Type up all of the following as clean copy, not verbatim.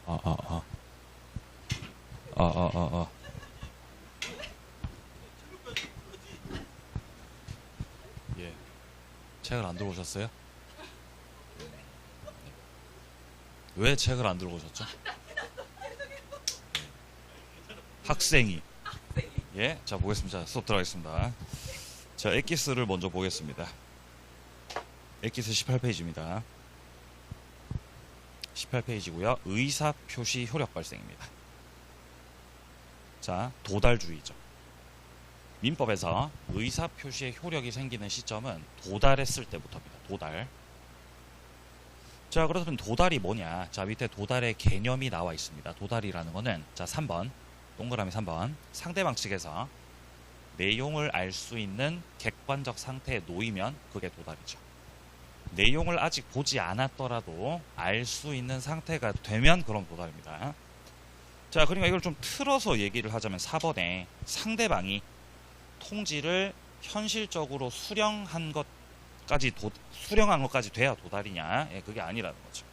아, 아, 아. 아, 아, 아, 아. 예. 책을 안 들고 오셨어요? 왜 책을 안 들고 오셨죠? 학생이. 예. 자, 보겠습니다. 수업 들어가겠습니다. 자, 엑기스를 먼저 보겠습니다. 엑기스 18페이지입니다. 18페이지고요. 의사표시 효력 발생입니다. 자, 도달주의죠. 민법에서 의사표시의 효력이 생기는 시점은 도달했을 때부터입니다. 도달. 자, 그렇다면 도달이 뭐냐? 자, 밑에 도달의 개념이 나와 있습니다. 도달이라는 거는 자, 3번. 동그라미 3번. 상대방 측에서 내용을 알 수 있는 객관적 상태에 놓이면 그게 도달이죠. 내용을 아직 보지 않았더라도 알 수 있는 상태가 되면 그럼 도달입니다. 자, 그러니까 이걸 좀 틀어서 얘기를 하자면 4번에 상대방이 통지를 현실적으로 수령한 것까지 돼야 도달이냐? 예, 그게 아니라는 거죠.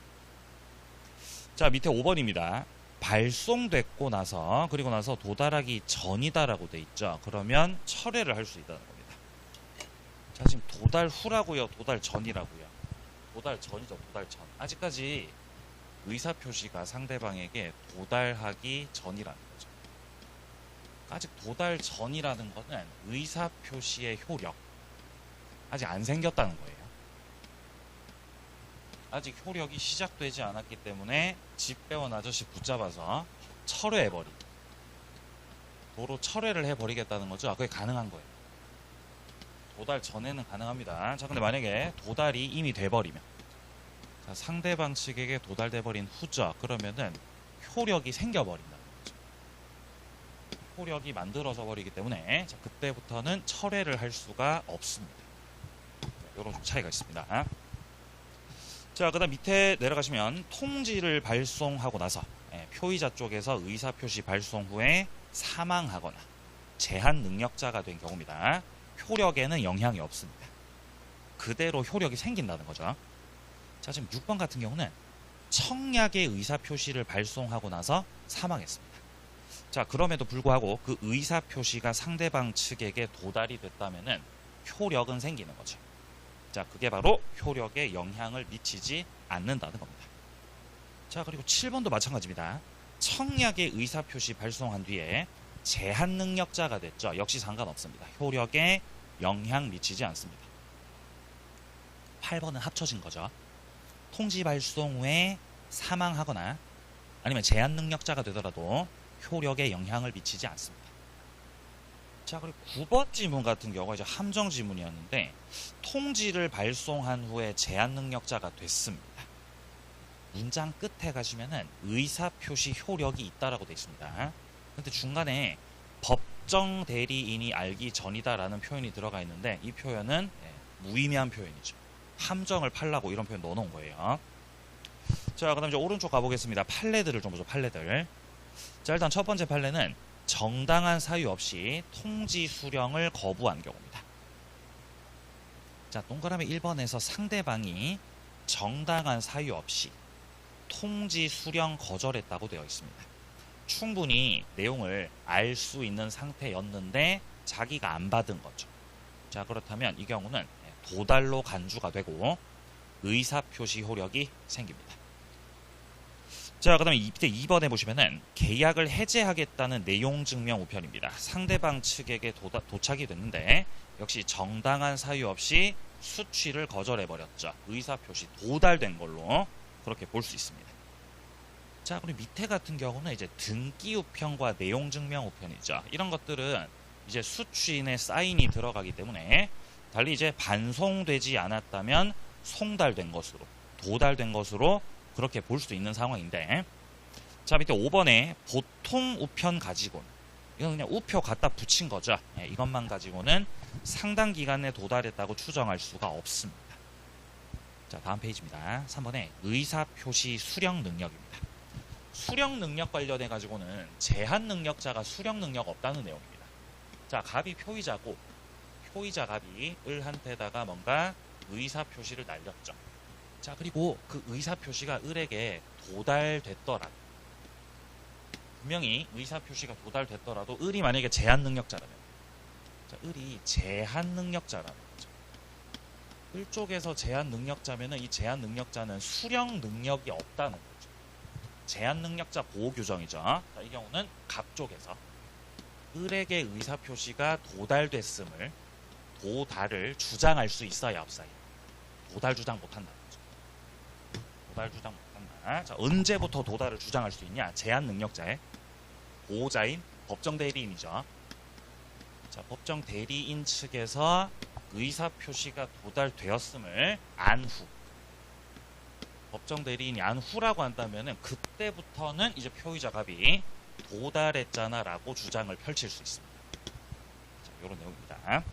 자, 밑에 5번입니다. 발송됐고 나서 그리고 나서 도달하기 전이다라고 돼 있죠. 그러면 철회를 할 수 있다는 겁니다. 자, 지금 도달 후라고요, 도달 전이라고요? 도달 전이죠. 도달 전. 아직까지 의사표시가 상대방에게 도달하기 전이라는 거죠. 아직 도달 전이라는 거는 의사표시의 효력 아직 안 생겼다는 거예요. 아직 효력이 시작되지 않았기 때문에 집 빼온 아저씨 붙잡아서 철회해버리. 도로 철회를 해버리겠다는 거죠. 그게 가능한 거예요. 도달 전에는 가능합니다. 자, 근데 만약에 도달이 이미 돼버리면, 자, 상대방 측에게 도달돼버린 후죠. 그러면은 효력이 생겨버린다는 거죠. 효력이 만들어져 버리기 때문에 자, 그때부터는 철회를 할 수가 없습니다. 이런 차이가 있습니다. 자, 그 다음 밑에 내려가시면 통지를 발송하고 나서 표의자 쪽에서 의사표시 발송 후에 사망하거나 제한 능력자가 된 경우입니다. 효력에는 영향이 없습니다. 그대로 효력이 생긴다는 거죠. 자, 지금 6번 같은 경우는 청약의 의사표시를 발송하고 나서 사망했습니다. 자, 그럼에도 불구하고 그 의사표시가 상대방 측에게 도달이 됐다면은 효력은 생기는 거죠. 자, 그게 바로 효력에 영향을 미치지 않는다는 겁니다. 자, 그리고 7번도 마찬가지입니다. 청약의 의사표시 발송한 뒤에 제한 능력자가 됐죠. 역시 상관없습니다. 효력에 영향 미치지 않습니다. 8번은 합쳐진 거죠. 통지 발송 후에 사망하거나 아니면 제한 능력자가 되더라도 효력에 영향을 미치지 않습니다. 자, 그리고 9번 지문 같은 경우가 이제 함정 지문이었는데 통지를 발송한 후에 제한 능력자가 됐습니다. 문장 끝에 가시면은 의사표시 효력이 있다라고 되어 있습니다. 근데 중간에 법정 대리인이 알기 전이다라는 표현이 들어가 있는데 이 표현은 무의미한 표현이죠. 함정을 팔라고 이런 표현 넣어놓은 거예요. 자, 그 다음 이제 오른쪽 가보겠습니다. 판례들을 좀 보죠. 판례들. 자, 일단 첫 번째 판례는 정당한 사유 없이 통지 수령을 거부한 경우입니다. 자, 동그라미 1번에서 상대방이 정당한 사유 없이 통지 수령 거절했다고 되어 있습니다. 충분히 내용을 알 수 있는 상태였는데 자기가 안 받은 거죠. 자, 그렇다면 이 경우는 도달로 간주가 되고 의사표시 효력이 생깁니다. 자, 그 다음에 2번에 보시면은 계약을 해제하겠다는 내용 증명 우편입니다. 상대방 측에게 도착이 됐는데 역시 정당한 사유 없이 수취를 거절해버렸죠. 의사표시 도달된 걸로 그렇게 볼 수 있습니다. 자, 그리고 밑에 같은 경우는 이제 등기 우편과 내용 증명 우편이죠. 이런 것들은 이제 수취인의 사인이 들어가기 때문에 달리 이제 반송되지 않았다면 송달된 것으로, 도달된 것으로 그렇게 볼 수 있는 상황인데, 자, 밑에 5번에 보통 우편 가지고는, 이건 그냥 우표 갖다 붙인 거죠. 이것만 가지고는 상당 기간에 도달했다고 추정할 수가 없습니다. 자, 다음 페이지입니다. 3번에 의사표시 수령 능력입니다. 수령 능력 관련해 가지고는 제한 능력자가 수령 능력 없다는 내용입니다. 자, 갑이 표의자고 표의자 갑이 을한테다가 뭔가 의사표시를 날렸죠. 자, 그리고 그 의사표시가 을에게 도달됐더라. 분명히 의사표시가 도달됐더라도 을이 만약에 제한 능력자라면, 자, 을이 제한 능력자라는 거죠. 을 쪽에서 제한 능력자면은 이 제한 능력자는 수령 능력이 없다는 거죠. 제한 능력자 보호 규정이죠. 자, 이 경우는 갑 쪽에서 을에게 의사표시가 도달됐음을, 도달을 주장할 수 있어야 없어요. 도달 주장 못한다는 거죠. 도달 주장 못한다. 자, 언제부터 도달을 주장할 수 있냐? 제한 능력자의 보호자인 법정 대리인이죠. 자, 법정 대리인 측에서 의사표시가 도달되었음을 안 후, 법정 대리인이 안 후라고 한다면은 그때부터는 이제 표의자 갑이 도달했잖아 라고 주장을 펼칠 수 있습니다. 자, 요런 내용입니다.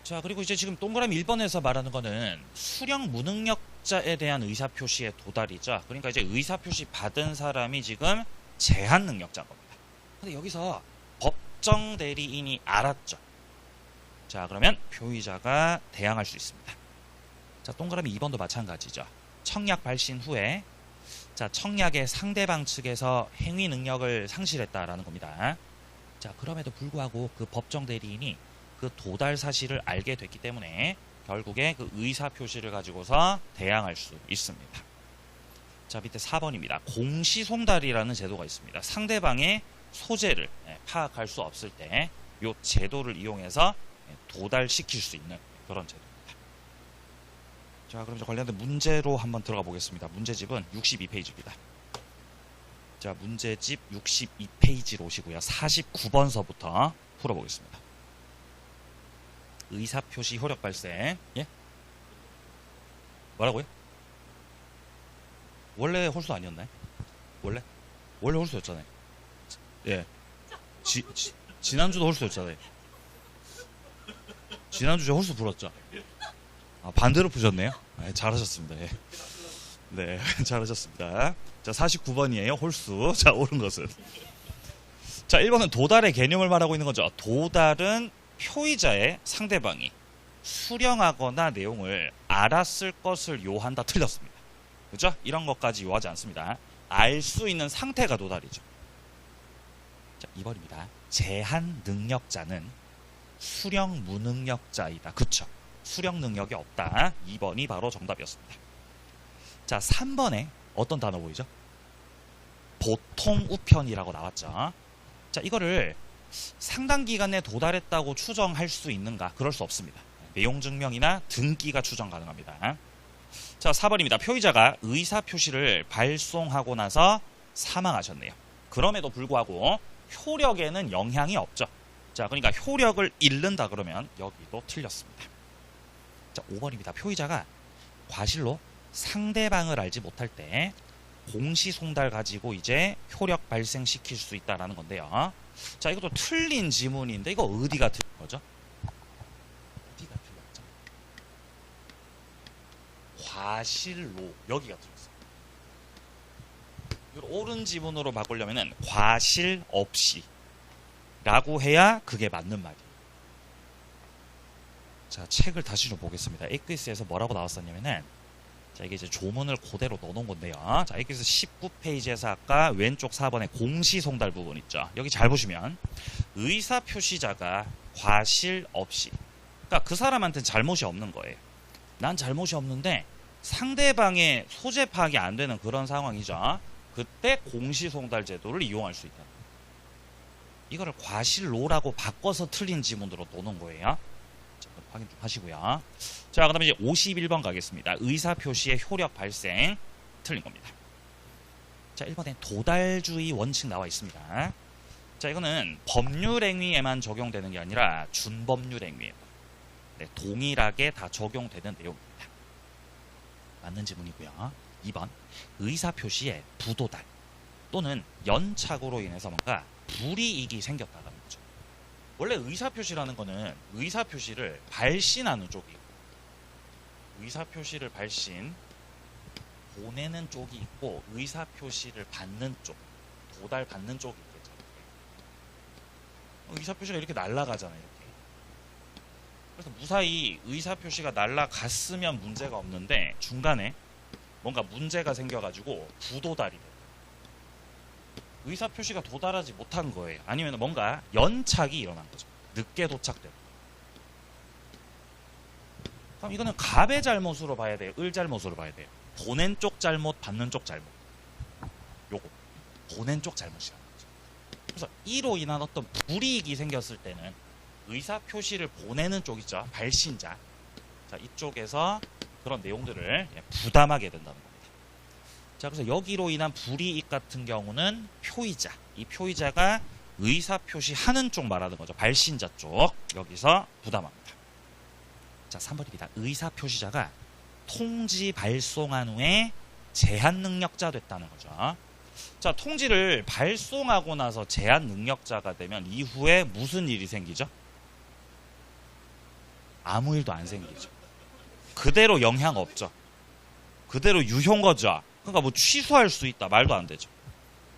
자, 그리고 이제 지금 동그라미 1번에서 말하는 거는 수령 무능력자에 대한 의사표시의 도달이죠. 그러니까 이제 의사표시 받은 사람이 지금 제한 능력자인 겁니다. 근데 여기서 법정 대리인이 알았죠. 자, 그러면 표의자가 대항할 수 있습니다. 자, 동그라미 2번도 마찬가지죠. 청약 발신 후에, 자, 청약의 상대방 측에서 행위 능력을 상실했다라는 겁니다. 자, 그럼에도 불구하고 그 법정 대리인이 그 도달 사실을 알게 됐기 때문에 결국에 그 의사 표시를 가지고서 대항할 수 있습니다. 자, 밑에 4번입니다. 공시송달이라는 제도가 있습니다. 상대방의 소재를 파악할 수 없을 때 이 제도를 이용해서 도달시킬 수 있는 그런 제도입니다. 자, 그럼 이제 관련된 문제로 한번 들어가 보겠습니다. 문제집은 62페이지입니다. 자, 문제집 62페이지로 오시고요. 49번서부터 풀어보겠습니다. 의사표시 효력 발생. 예? 뭐라고요? 원래 홀수 아니었나요? 원래 홀수였잖아요. 예. 지난주도 홀수였잖아요. 지난주 저 홀수 풀었죠? 아, 반대로 푸셨네요? 아, 잘하셨습니다. 예. 네, 잘하셨습니다. 자, 49번이에요. 홀수. 자, 옳은 것은. 자, 1번은 도달의 개념을 말하고 있는 거죠. 도달은 표의자의 상대방이 수령하거나 내용을 알았을 것을 요한다. 틀렸습니다. 그죠? 이런 것까지 요하지 않습니다. 알 수 있는 상태가 도달이죠. 자, 2번입니다. 제한 능력자는 수령 무능력자이다. 그쵸? 수령 능력이 없다. 2번이 바로 정답이었습니다. 자, 3번에 어떤 단어 보이죠? 보통 우편이라고 나왔죠. 자, 이거를 상당 기간에 도달했다고 추정할 수 있는가? 그럴 수 없습니다. 내용 증명이나 등기가 추정 가능합니다. 자, 4번입니다. 표의자가 의사표시를 발송하고 나서 사망하셨네요. 그럼에도 불구하고 효력에는 영향이 없죠. 자, 그러니까 효력을 잃는다 그러면 여기도 틀렸습니다. 자, 5번입니다. 표의자가 과실로 상대방을 알지 못할 때 공시송달 가지고 이제 효력 발생시킬 수 있다라는 건데요. 자, 이것도 틀린 지문인데 이거 어디가 틀린 거죠? 어디가 틀렸죠? 과실로, 여기가 틀렸어요. 이걸 옳은 지문으로 바꾸려면은 과실 없이 라고 해야 그게 맞는 말이에요. 자, 책을 다시 좀 보겠습니다. 에크스에서 뭐라고 나왔었냐면은, 자, 이게 이제 조문을 그대로 넣어놓은 건데요. 자, 에크스 19페이지에서 아까 왼쪽 4번에 공시송달 부분 있죠. 여기 잘 보시면 의사표시자가 과실 없이, 그러니까 그 사람한테는 잘못이 없는 거예요. 난 잘못이 없는데 상대방의 소재 파악이 안 되는 그런 상황이죠. 그때 공시송달 제도를 이용할 수 있다. 이거를 과실로라고 바꿔서 틀린 지문으로 놓는 거예요. 자, 확인 좀 하시고요. 자, 그 다음에 이제 51번 가겠습니다. 의사표시의 효력 발생. 틀린 겁니다. 자, 1번에 도달주의 원칙 나와 있습니다. 자, 이거는 법률행위에만 적용되는 게 아니라 준법률행위에, 네, 동일하게 다 적용되는 내용입니다. 맞는 지문이고요. 2번, 의사표시에 부도달 또는 연착오로 인해서 뭔가 불이익이 생겼다는 거죠. 원래 의사표시라는 거는 의사표시를 발신하는 쪽이 있고, 의사표시를 보내는 쪽이 있고, 의사표시를 받는 쪽, 도달 받는 쪽이 있겠죠. 의사표시가 이렇게 날아가잖아요. 이렇게. 그래서 무사히 의사표시가 날아갔으면 문제가 없는데 중간에 뭔가 문제가 생겨가지고 부도달이 돼요. 의사표시가 도달하지 못한 거예요. 아니면 뭔가 연착이 일어난 거죠. 늦게 도착돼요. 그럼 이거는 갑의 잘못으로 봐야 돼요? 을 잘못으로 봐야 돼요? 보낸 쪽 잘못, 받는 쪽 잘못. 요거 보낸 쪽 잘못이라는 거죠. 그래서 이로 인한 어떤 불이익이 생겼을 때는 의사표시를 보내는 쪽 있죠. 발신자. 자, 이쪽에서 그런 내용들을 부담하게 된다는 겁니다. 자, 그래서 여기로 인한 불이익 같은 경우는 표의자. 이 표의자가 의사표시하는 쪽 말하는 거죠. 발신자 쪽. 여기서 부담합니다. 자, 3번입니다. 의사표시자가 통지 발송한 후에 제한 능력자 됐다는 거죠. 자, 통지를 발송하고 나서 제한 능력자가 되면 이후에 무슨 일이 생기죠? 아무 일도 안 생기죠. 그대로 영향 없죠. 그대로 유효인 거죠. 그러니까 뭐 취소할 수 있다. 말도 안 되죠.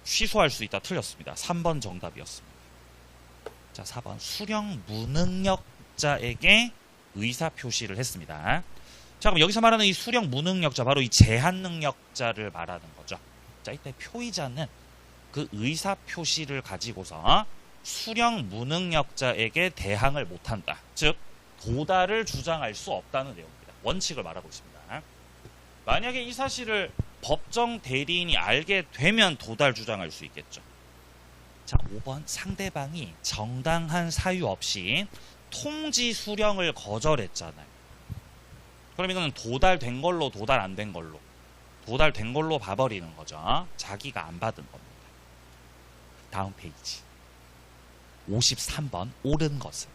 취소할 수 있다. 틀렸습니다. 3번 정답이었습니다. 자, 4번 수령 무능력자에게 의사표시를 했습니다. 자, 그럼 여기서 말하는 이 수령 무능력자, 바로 이 제한 능력자를 말하는 거죠. 자, 이때 표의자는 그 의사표시를 가지고서 수령 무능력자에게 대항을 못한다. 즉 도달을 주장할 수 없다는 내용입니다. 원칙을 말하고 있습니다. 만약에 이 사실을 법정 대리인이 알게 되면 도달 주장할 수 있겠죠. 자, 5번 상대방이 정당한 사유 없이 통지 수령을 거절했잖아요. 그럼 이거는 도달된 걸로 도달 안 된 걸로 도달된 걸로 봐버리는 거죠. 자기가 안 받은 겁니다. 다음 페이지 53번 옳은 것은.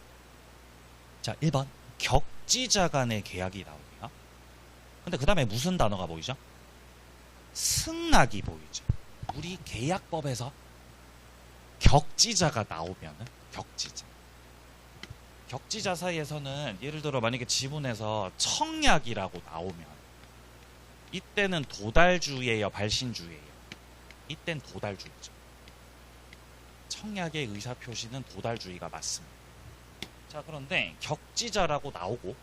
자, 1번 격지자 간의 계약이 나오고요. 근데 그 다음에 무슨 단어가 보이죠? 승낙이 보이죠. 우리 계약법에서 격지자가 나오면은 격지자 사이에서는 예를 들어 만약에 지분에서 청약이라고 나오면 이때는 도달주의예요, 발신주의예요? 이땐 도달주의죠. 청약의 의사표시는 도달주의가 맞습니다. 자, 그런데 격지자라고 나오고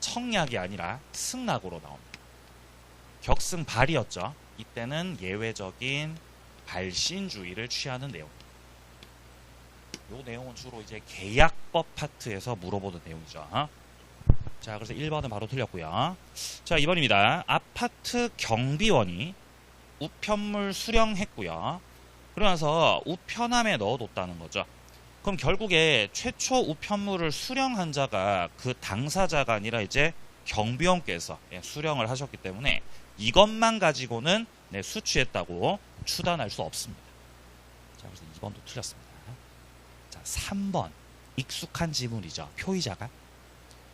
청약이 아니라 승낙으로 나옵니다. 격승발이었죠. 이때는 예외적인 발신주의를 취하는 내용입니다. 이 내용은 주로 이제 계약법 파트에서 물어보는 내용이죠. 자, 그래서 1번은 바로 틀렸고요. 자, 2번입니다. 아파트 경비원이 우편물 수령했고요. 그러면서 우편함에 넣어뒀다는 거죠. 그럼 결국에 최초 우편물을 수령한 자가 그 당사자가 아니라 이제 경비원께서 수령을 하셨기 때문에 이것만 가지고는 수취했다고 추단할 수 없습니다. 자, 그래서 2번도 틀렸습니다. 자, 3번 익숙한 지문이죠. 표의자가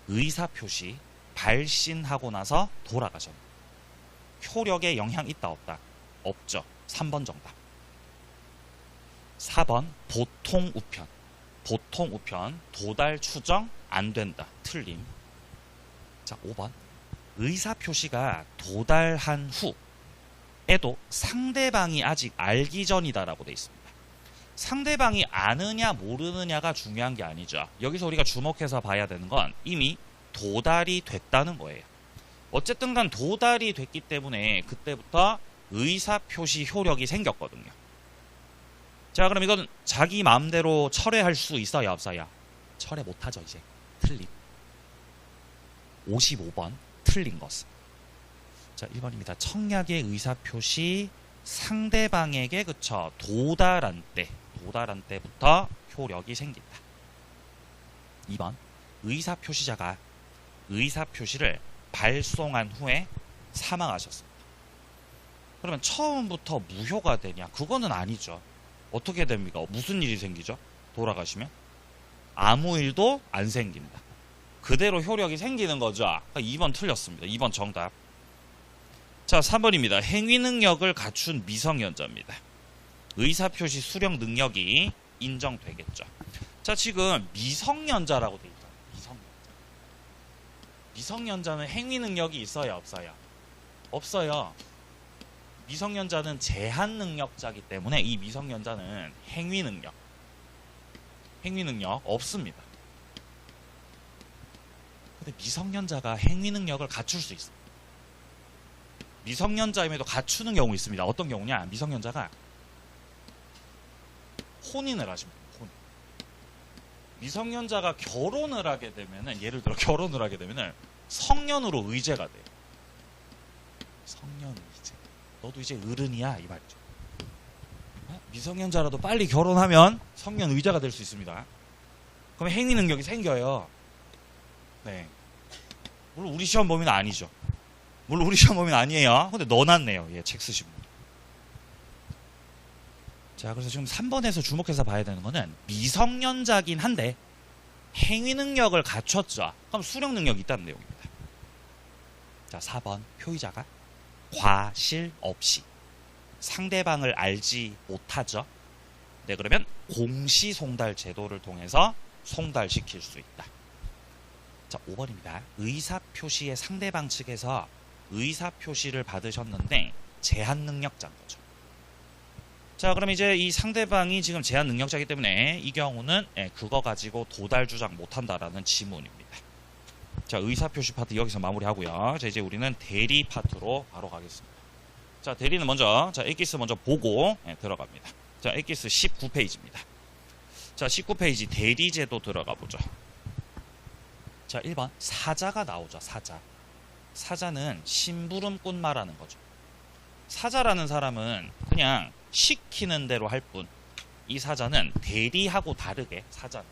의사표시 발신하고 나서 돌아가셨습니다. 효력에 영향 있다 없다? 없죠. 3번 정답. 4번 보통 우편 도달 추정 안 된다. 틀림. 자, 5번 의사표시가 도달한 후에도 상대방이 아직 알기 전이다라고 되어 있습니다. 상대방이 아느냐 모르느냐가 중요한 게 아니죠. 여기서 우리가 주목해서 봐야 되는 건 이미 도달이 됐다는 거예요. 어쨌든 간 도달이 됐기 때문에 그때부터 의사표시 효력이 생겼거든요. 자, 그럼 이건 자기 마음대로 철회할 수 있어요, 없어요? 철회 못하죠, 이제. 틀림. 55번 틀린 것은. 자, 1번입니다. 청약의 의사표시 상대방에게 그쵸 도달한 때부터 효력이 생긴다. 2번 의사표시자가 의사표시를 발송한 후에 사망하셨습니다. 그러면 처음부터 무효가 되냐? 그거는 아니죠. 어떻게 됩니까? 무슨 일이 생기죠? 돌아가시면? 아무 일도 안 생긴다. 그대로 효력이 생기는 거죠. 2번 틀렸습니다. 2번 정답. 자, 3번입니다. 행위 능력을 갖춘 미성년자입니다. 의사표시 수령 능력이 인정되겠죠. 자, 지금 미성년자라고 돼 있죠. 미성년자는 행위 능력이 있어요, 없어요? 없어요. 미성년자는 제한 능력자이기 때문에 이 미성년자는 행위 능력 없습니다. 근데 미성년자가 행위 능력을 갖출 수 있어요. 미성년자임에도 갖추는 경우 있습니다. 어떤 경우냐? 미성년자가 혼인을 하십니다. 혼인. 미성년자가 결혼을 하게 되면은, 예를 들어 결혼을 하게 되면은 성년으로 의제가 돼요. 성년 의제. 너도 이제 어른이야 이 말이죠. 미성년자라도 빨리 결혼하면 성년 의제가 될 수 있습니다. 그럼 행위 능력이 생겨요. 네. 물론 우리 시험 범위는 아니죠. 물론 우리 시험 범위는 아니에요. 근데 넣어놨네요. 예, 책 쓰시고. 자, 그래서 지금 3번에서 주목해서 봐야 되는 거는 미성년자긴 한데 행위 능력을 갖췄죠. 그럼 수령 능력이 있다는 내용입니다. 자, 4번 표의자가 과실 없이 상대방을 알지 못하죠. 네, 그러면 공시송달 제도를 통해서 송달시킬 수 있다. 자, 5번입니다. 의사표시의 상대방 측에서 의사표시를 받으셨는데 제한 능력자인 거죠. 자, 그럼 이제 이 상대방이 지금 제한 능력자이기 때문에 이 경우는 그거 가지고 도달 주장 못한다라는 지문입니다. 자, 의사표시 파트 여기서 마무리하고요. 자, 이제 우리는 대리 파트로 바로 가겠습니다. 자, 대리는 먼저, 자, 엑기스 먼저 보고 들어갑니다. 자, 엑기스 19페이지입니다. 자, 19페이지 대리제도 들어가 보죠. 자, 1번 사자가 나오죠. 사자. 사자는 심부름꾼 말하는 거죠. 사자라는 사람은 그냥 시키는 대로 할 뿐. 이 사자는 대리하고 다르게 사자는.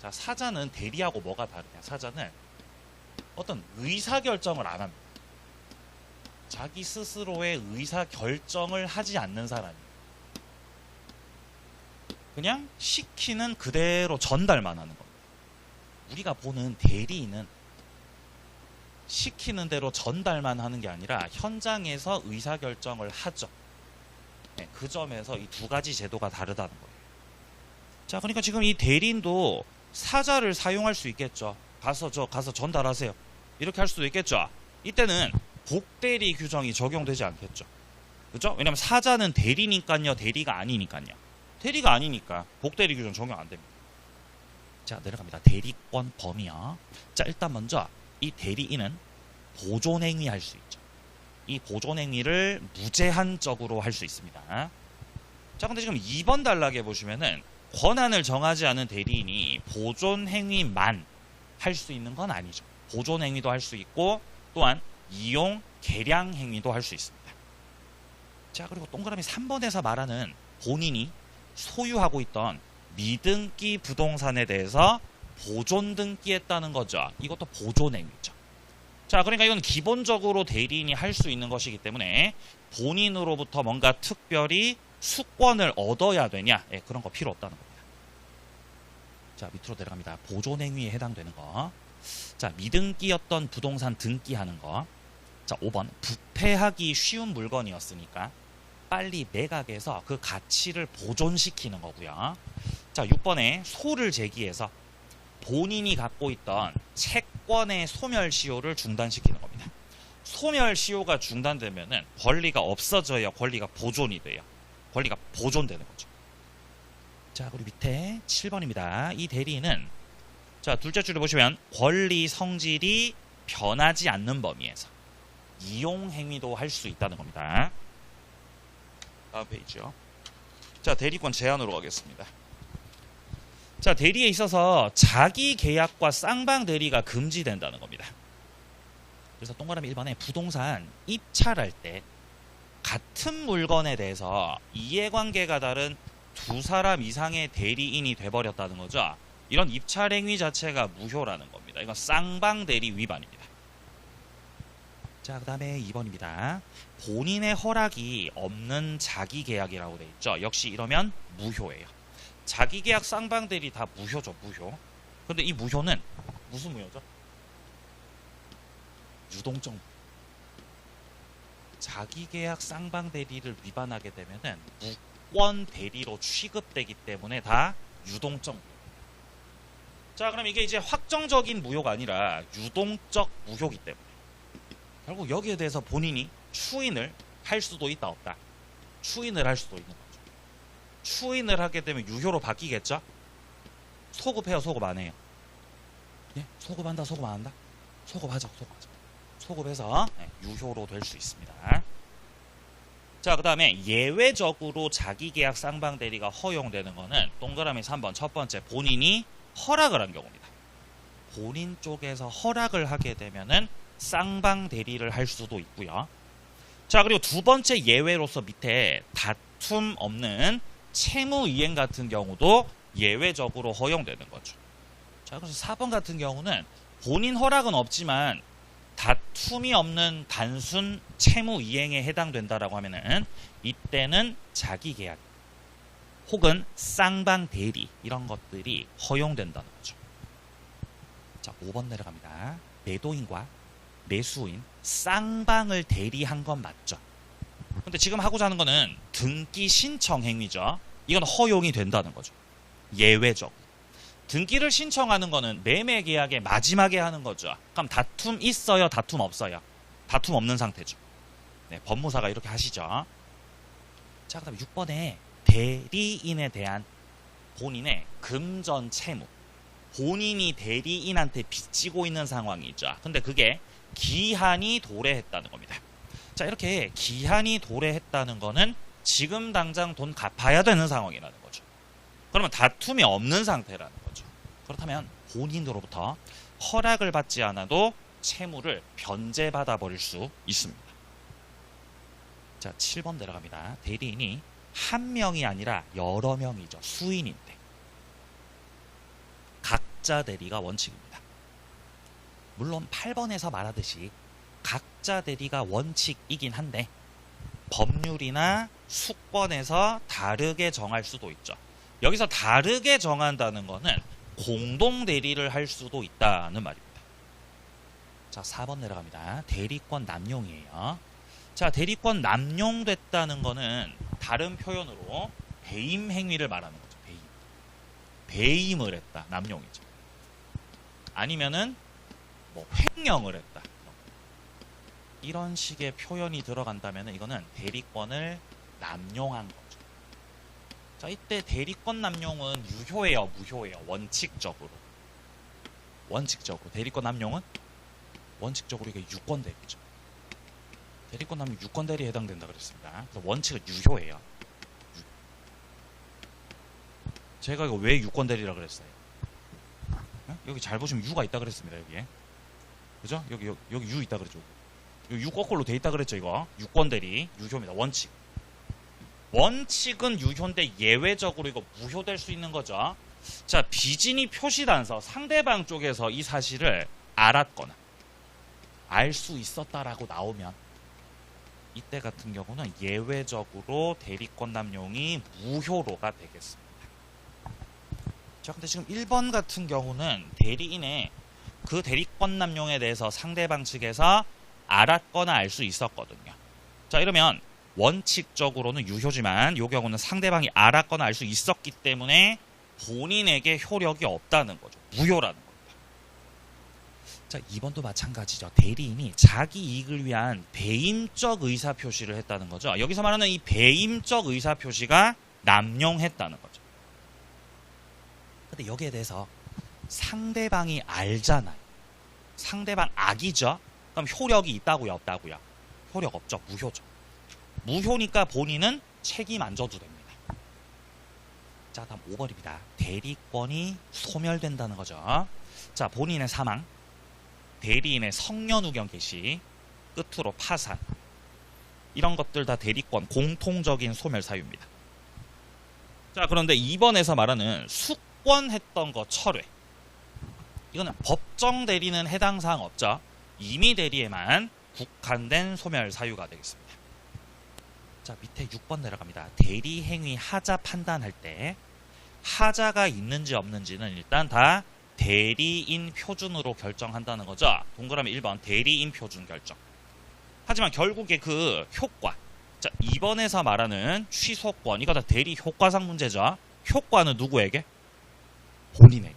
자, 사자는 대리하고 뭐가 다르냐? 사자는 어떤 의사결정을 안 합니다. 자기 스스로의 의사결정을 하지 않는 사람이에요. 그냥 시키는 그대로 전달만 하는 겁니다. 우리가 보는 대리인은 시키는 대로 전달만 하는 게 아니라 현장에서 의사결정을 하죠. 네, 그 점에서 이 두 가지 제도가 다르다는 거예요. 자, 그러니까 지금 이 대리인도 사자를 사용할 수 있겠죠. 가서 전달하세요. 이렇게 할 수도 있겠죠. 이때는 복대리 규정이 적용되지 않겠죠. 그죠? 왜냐면 사자는 대리니까요. 대리가 아니니까요. 대리가 아니니까 복대리 규정 적용 안 됩니다. 자, 내려갑니다. 대리권 범위요. 자, 일단 먼저 이 대리인은 보존행위 할 수 있죠. 이 보존행위를 무제한적으로 할 수 있습니다. 자, 근데 지금 2번 단락에 보시면은 권한을 정하지 않은 대리인이 보존행위만 할 수 있는 건 아니죠. 보존행위도 할 수 있고 또한 이용, 개량 행위도 할 수 있습니다. 자, 그리고 동그라미 3번에서 말하는 본인이 소유하고 있던 미등기 부동산에 대해서 보존 등기했다는 거죠. 이것도 보존행위죠. 자, 그러니까 이건 기본적으로 대리인이 할 수 있는 것이기 때문에 본인으로부터 뭔가 특별히 수권을 얻어야 되냐? 예, 그런 거 필요 없다는 겁니다. 자, 밑으로 내려갑니다. 보존행위에 해당되는 거. 자, 미등기였던 부동산 등기하는 거. 자, 5번 부패하기 쉬운 물건이었으니까 빨리 매각해서 그 가치를 보존시키는 거고요. 자, 6번에 소를 제기해서 본인이 갖고 있던 채권의 소멸시효를 중단시키는 겁니다. 소멸시효가 중단되면은 권리가 없어져야 권리가 보존이 돼요. 권리가 보존되는 거죠. 자, 그리고 밑에 7번입니다. 이 대리인은 자, 둘째 줄을 보시면 권리 성질이 변하지 않는 범위에서 이용 행위도 할 수 있다는 겁니다. 다음 페이지요. 자, 대리권 제한으로 가겠습니다. 자, 대리에 있어서 자기 계약과 쌍방 대리가 금지된다는 겁니다. 그래서 동그라미 1번에 부동산 입찰할 때 같은 물건에 대해서 이해관계가 다른 두 사람 이상의 대리인이 돼버렸다는 거죠. 이런 입찰 행위 자체가 무효라는 겁니다. 이건 쌍방 대리 위반입니다. 자, 그 다음에 2번입니다. 본인의 허락이 없는 자기계약이라고 돼 있죠. 역시 이러면 무효예요. 자기계약 쌍방대리 다 무효죠. 무효. 근데 이 무효는 무슨 무효죠? 유동적 무효. 자기계약 쌍방대리를 위반하게 되면은 무권대리로 취급되기 때문에 다 유동적 무효. 자, 그럼 이게 이제 확정적인 무효가 아니라 유동적 무효이기 때문에 결국 여기에 대해서 본인이 추인을 할 수도 있다 없다. 추인을 할 수도 있는 거죠. 추인을 하게 되면 유효로 바뀌겠죠. 소급해요, 소급 안 해요? 예? 소급한다, 소급 안 한다? 소급하죠, 소급하죠. 소급해서 유효로 될 수 있습니다. 자, 그 다음에 예외적으로 자기계약 쌍방대리가 허용되는 거는 동그라미 3번 첫 번째 본인이 허락을 한 경우입니다. 본인 쪽에서 허락을 하게 되면은 쌍방대리를 할 수도 있고요. 자, 그리고 두 번째 예외로서 밑에 다툼 없는 채무이행 같은 경우도 예외적으로 허용되는 거죠. 자, 그래서 4번 같은 경우는 본인 허락은 없지만 다툼이 없는 단순 채무이행에 해당된다라고 하면은 이때는 자기계약 혹은 쌍방대리 이런 것들이 허용된다는 거죠. 자, 5번 내려갑니다. 매도인과 매수인 쌍방을 대리한 건 맞죠. 근데 지금 하고자 하는 거는 등기 신청 행위죠. 이건 허용이 된다는 거죠. 예외적으로. 등기를 신청하는 거는 매매 계약의 마지막에 하는 거죠. 그럼 다툼 있어요? 다툼 없어요? 다툼 없는 상태죠. 네, 법무사가 이렇게 하시죠. 자, 그 다음에 6번에 대리인에 대한 본인의 금전 채무. 본인이 대리인한테 빚지고 있는 상황이죠. 근데 그게 기한이 도래했다는 겁니다. 자, 이렇게 기한이 도래했다는 거는 지금 당장 돈 갚아야 되는 상황이라는 거죠. 그러면 다툼이 없는 상태라는 거죠. 그렇다면 본인으로부터 허락을 받지 않아도 채무를 변제받아 버릴 수 있습니다. 자, 7번 내려갑니다. 대리인이 한 명이 아니라 여러 명이죠. 수인인데 각자 대리가 원칙입니다. 물론 8번에서 말하듯이 각자 대리가 원칙이긴 한데 법률이나 수권에서 다르게 정할 수도 있죠. 여기서 다르게 정한다는 거는 공동 대리를 할 수도 있다는 말입니다. 자, 4번 내려갑니다. 대리권 남용이에요. 자, 대리권 남용됐다는 거는 다른 표현으로 배임 행위를 말하는 거죠. 배임을 했다. 남용이죠. 아니면은 뭐 횡령을 했다. 이런 식의 표현이 들어간다면 이거는 대리권을 남용한 거죠. 자, 이때 대리권 남용은 유효해요, 무효해요? 원칙적으로. 원칙적으로. 대리권 남용은 원칙적으로 이게 유권대리죠. 대리권 남용 유권대리에 해당된다 그랬습니다. 그래서 원칙은 유효해요. 제가 이거 왜 유권대리라 그랬어요? 여기 잘 보시면 유가 있다 그랬습니다. 여기에. 그죠? 여기 유 있다 그랬죠. 여기 유 거꾸로 돼 있다 그랬죠. 이거 유권대리 유효입니다. 원칙. 원칙은 유효인데 예외적으로 이거 무효될 수 있는 거죠. 자, 비진이 표시단서 상대방 쪽에서 이 사실을 알았거나 알 수 있었다라고 나오면 이때 같은 경우는 예외적으로 대리권 남용이 무효로가 되겠습니다. 자, 근데 지금 1번 같은 경우는 대리인의 그 대리권 남용에 대해서 상대방 측에서 알았거나 알 수 있었거든요. 자, 이러면 원칙적으로는 유효지만 이 경우는 상대방이 알았거나 알 수 있었기 때문에 본인에게 효력이 없다는 거죠. 무효라는 겁니다. 자, 2번도 마찬가지죠. 대리인이 자기 이익을 위한 배임적 의사표시를 했다는 거죠. 여기서 말하는 이 배임적 의사표시가 남용했다는 거죠. 근데 여기에 대해서 상대방이 알잖아요. 상대방 악이죠. 그럼 효력이 있다고요, 없다고요? 효력 없죠. 무효죠. 무효니까 본인은 책임 안 져도 됩니다. 자, 다음 5번입니다. 대리권이 소멸된다는 거죠. 자, 본인의 사망, 대리인의 성년후견 개시, 끝으로 파산, 이런 것들 다 대리권 공통적인 소멸 사유입니다. 자, 그런데 2번에서 말하는 숙권했던 거 철회, 이거는 법정 대리는 해당 사항 없죠. 임의 대리에만 국한된 소멸 사유가 되겠습니다. 자, 밑에 6번 내려갑니다. 대리 행위 하자 판단할 때 하자가 있는지 없는지는 일단 다 대리인 표준으로 결정한다는 거죠. 동그라미 1번 대리인 표준 결정. 하지만 결국에 그 효과, 자, 2번에서 말하는 취소권, 이거 다 대리 효과상 문제죠. 효과는 누구에게? 본인에게.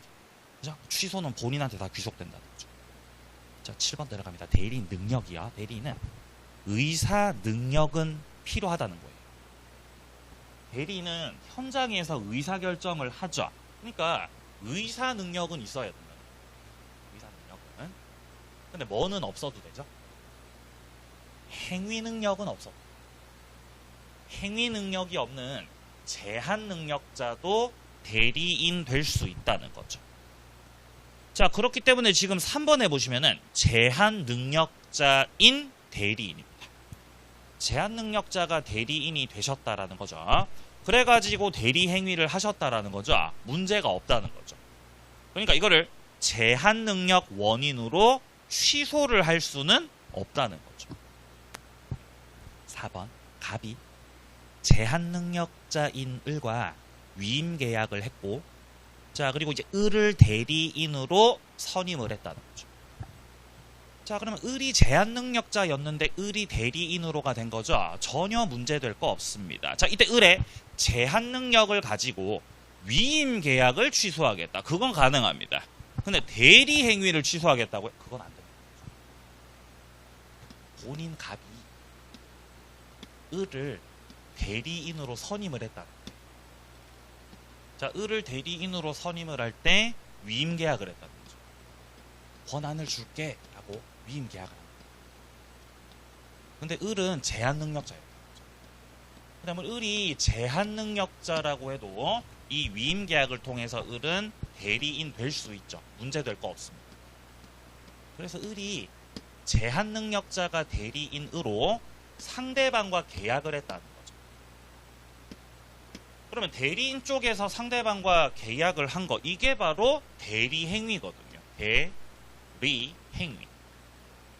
그죠? 취소는 본인한테 다 귀속된다는 거죠. 자, 7번 내려갑니다. 대리인 능력이요. 대리인은 의사 능력은 필요하다는 거예요. 대리인은 현장에서 의사결정을 하죠. 그러니까 의사 능력은 있어야 된다. 의사 능력은. 근데 뭐는 없어도 되죠. 행위 능력은 없어. 행위 능력이 없는 제한 능력자도 대리인 될 수 있다는 거죠. 자, 그렇기 때문에 지금 3번에 보시면은 제한 능력자인 대리인입니다. 제한 능력자가 대리인이 되셨다라는 거죠. 그래가지고 대리 행위를 하셨다라는 거죠. 문제가 없다는 거죠. 그러니까 이거를 제한 능력 원인으로 취소를 할 수는 없다는 거죠. 4번 갑이 제한 능력자인 을과 위임 계약을 했고, 자, 그리고 이제 을을 대리인으로 선임을 했다는 거죠. 자, 그러면 을이 제한 능력자였는데 을이 대리인으로가 된 거죠. 전혀 문제될 거 없습니다. 자, 이때 을의 제한 능력을 가지고 위임 계약을 취소하겠다. 그건 가능합니다. 근데 대리 행위를 취소하겠다고요? 그건 안 됩니다. 본인 갑이 을을 대리인으로 선임을 했다. 자, 을을 대리인으로 선임을 할 때 위임 계약을 했다는 거죠. 권한을 줄게 라고 위임 계약을 합니다. 근데 을은 제한 능력자였다는 거죠. 그다음에 을이 제한 능력자라고 해도 이 위임 계약을 통해서 을은 대리인 될 수 있죠. 문제될 거 없습니다. 그래서 을이 제한 능력자가 대리인으로 상대방과 계약을 했다는 거죠. 그러면 대리인 쪽에서 상대방과 계약을 한 거, 이게 바로 대리 행위거든요. 대리 행위.